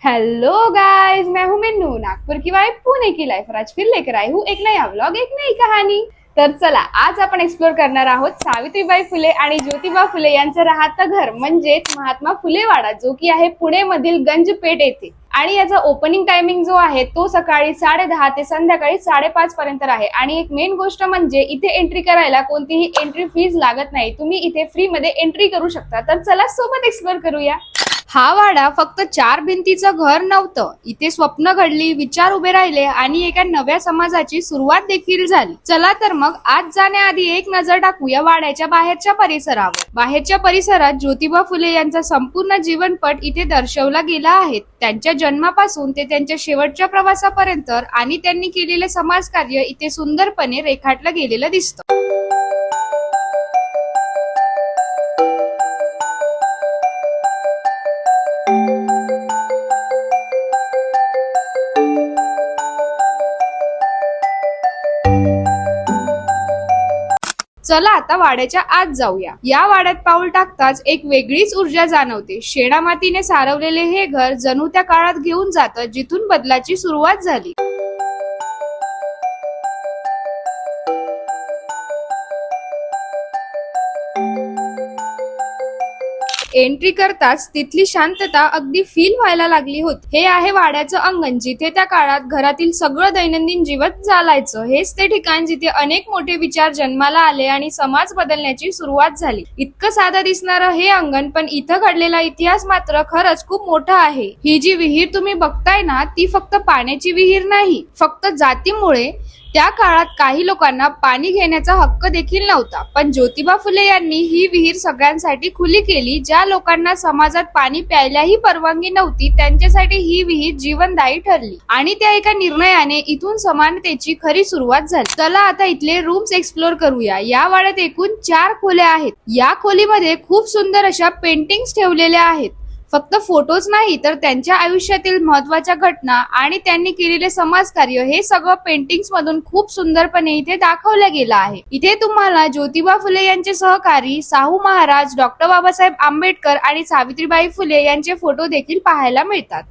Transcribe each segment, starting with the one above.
Hello guys, मैं हूं मिन्नू, नागपुर की wife, Pune की लाइफ। और आज फिर लेकर आई हूं एक नया व्लॉग, एक नई कहानी। तर चला, आज आपण एक्सप्लोर करणार आहोत सावित्रीबाई फुले आणि ज्योतिबा फुले यांचं राहतं घर म्हणजेच महात्मा फुले वाडा, जो की आहे पुणे मधील गंजपेठ येथे। आणि याचा ओपनिंग टायमिंग जो आहे तो सकाळी 10:30 ते संध्याकाळी 5:30 पर्यंत आहे। आणि एक मेन गोष्ट म्हणजे इथे एंट्री करायला कोणतीही एंट्री फीज लागत नाही, तुम्ही इथे फ्री मध्ये एंट्री करू शकता। तर चला सोबत एक्सप्लोर करूया। हा वाडा फक्त 4 भिंतीचं घर नव्हतं, इथे स्वप्न घडली, विचार उभे राहिले आणि एका नव्या समाजाची सुरुवात देखील झाली। चला तर मग आज जाण्याआधी एक नजर टाकूया वाड्याच्या बाहेरच्या परिसरावर। बाहेरच्या परिसरात ज्योतिबा फुले यांचा संपूर्ण जीवनपट इथे दर्शवला गेला आहे। त्यांच्या जन्मापासून ते त्यांच्या शेवटच्या प्रवासापर्यंत आणि त्यांनी केलेले समाजकार्य इथे सुंदरपणे रेखाटलं गेलेलं दिसतं। चला आता वाड्याच्या आत जाऊया। या वाड्यात पाऊल टाकताच एक वेगळीच ऊर्जा जाणवते। शेणामातीने सारवलेले हे घर जणू त्या काळात घेऊन जातं जिथून बदलाची सुरुवात झाली। एंट्री करताच तिथली शांतता अगदी फील व्हायला लागली होती। हे आहे वाड्याचं अंगण, जिथे त्या काळात घरातील सगळं दैनंदिन जीवन चालायचं। हेच ते ठिकाण जिथे अनेक मोठे विचार जन्माला आले आणि समाज बदलण्याची सुरुवात झाली। इतकं साधं दिसणारं हे अंगण, पण इथं घडलेला इतिहास मात्र खरंच खूप मोठा आहे। ही जी विहीर तुम्ही बघताय ना, ती फक्त पाण्याची विहीर नाही, फक्त जातीमुळे त्या काळात काही लोकांना पाणी घेण्याचा हक्क देखील नव्हता, पण ज्योतिबा फुले यांनी ही विहीर सगळ्यांसाठी खुली केली। ज्या लोकांना समाजात पाणी प्यायलाही परवानगी नव्हती, त्यांच्यासाठी ही विहीर जीवनदायी ठरली आणि त्या एका निर्णयाने इथून समानतेची खरी सुरुवात झाली। चला आता इथले रूम्स एक्सप्लोर करूया। या वाड्यात एकूण 4 खोल्या आहेत। या खोलीमध्ये खूप सुंदर अशा पेंटिंग्स ठेवलेल्या आहेत। फक्त फोटोज नाही, तर त्यांच्या आयुष्यातील महत्त्वाच्या घटना आणि त्यांनी केलेले समाजकार्य हे सगळं पेंटिंग्स मधून खूप सुंदरपणे इथे दाखवलं गेलं आहे। इथे तुम्हाला ज्योतिबा फुले यांचे सहकारी शाहू महाराज, डॉक्टर बाबासाहेब आंबेडकर आणि सावित्रीबाई फुले यांचे फोटो देखील पाहायला मिळतात।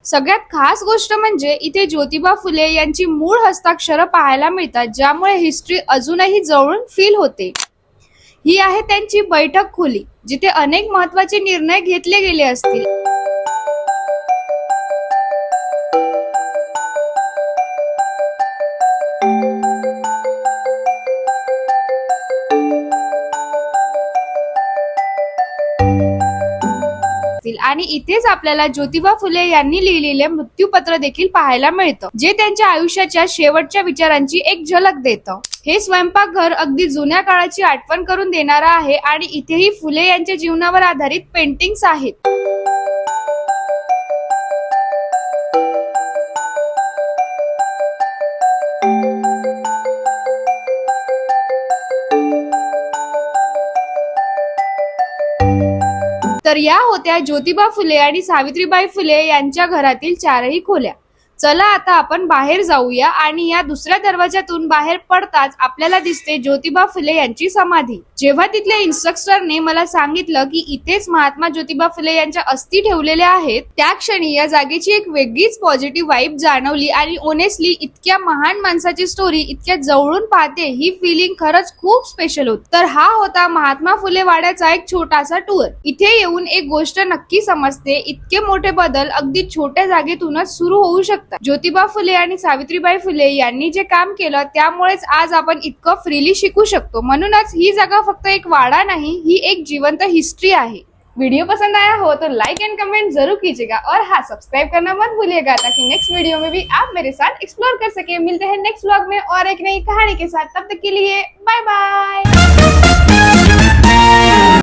सगळ्यात खास गोष्ट म्हणजे इथे ज्योतिबा फुले यांची मूळ हस्ताक्षर पाहायला मिळतात, ज्यामुळे हिस्ट्री अजूनही जवळून फील होते। ही आहे त्यांची बैठक खोली, जिथे अनेक महत्त्वाचे निर्णय घेतले गेले असतील। आणि इथेच आपल्याला ज्योतिबा फुले यांनी लिहिलेले मृत्यूपत्र देखील पाहायला मिळतं, जे त्यांच्या आयुष्याच्या शेवटच्या विचारांची एक झलक देतं। हे स्वयंपाकघर अगदी जुन्या काळाची आठवण करून देणारं आहे आणि इथेही फुले यांच्या जीवनावर आधारित पेंटिंग्स आहेत। तर या होत्या ज्योतिबा फुले आणि सावित्रीबाई फुले यांच्या घरातील 4ही खोल्या। चला आता आपण बाहेर जाऊया आणि या दुसऱ्या दरवाजातून बाहेर पडताच आपल्याला दिसते ज्योतिबा फुले यांची समाधी। जेव्हा तिथल्या इन्स्ट्रक्टरने मला सांगितलं की इथेच महात्मा ज्योतिबा फुले यांच्या अस्थी ठेवलेल्या आहेत, त्या क्षणी या जागेची एक वेगळीच पॉझिटिव्ह वाईब जाणवली। आणि ऑनेस्टली इतक्या महान माणसाची स्टोरी इतक्या जवळून पाहते, ही फिलिंग खरंच खूप स्पेशल होती। तर हा होता महात्मा फुले वाड्याचा एक छोटासा टूर। इथे येऊन एक गोष्ट नक्की समजते, इतके मोठे बदल अगदी छोट्या जागेतूनच सुरू होऊ शकतात। ज्योतिबा फुले आणि सावित्रीबाई फुले यांनी जे काम केलं, त्यामुळेच आज आपण इतकं फ्रीली शिकू शकतो। म्हणूनच ही जागा फक्त एक वाडा नहीं, ही एक जीवंत हिस्ट्री आहे। वीडियो पसंद आया हो तो लाइक एंड कमेंट जरूर कीजिएगा और हाँ, सब्सक्राइब करना मत भूलिएगा, ताकि नेक्स्ट वीडियो में भी आप मेरे साथ एक्सप्लोर कर सके। मिलते हैं नेक्स्ट व्लॉग में और एक नई कहानी के साथ, तब तक के लिए बाय बाय।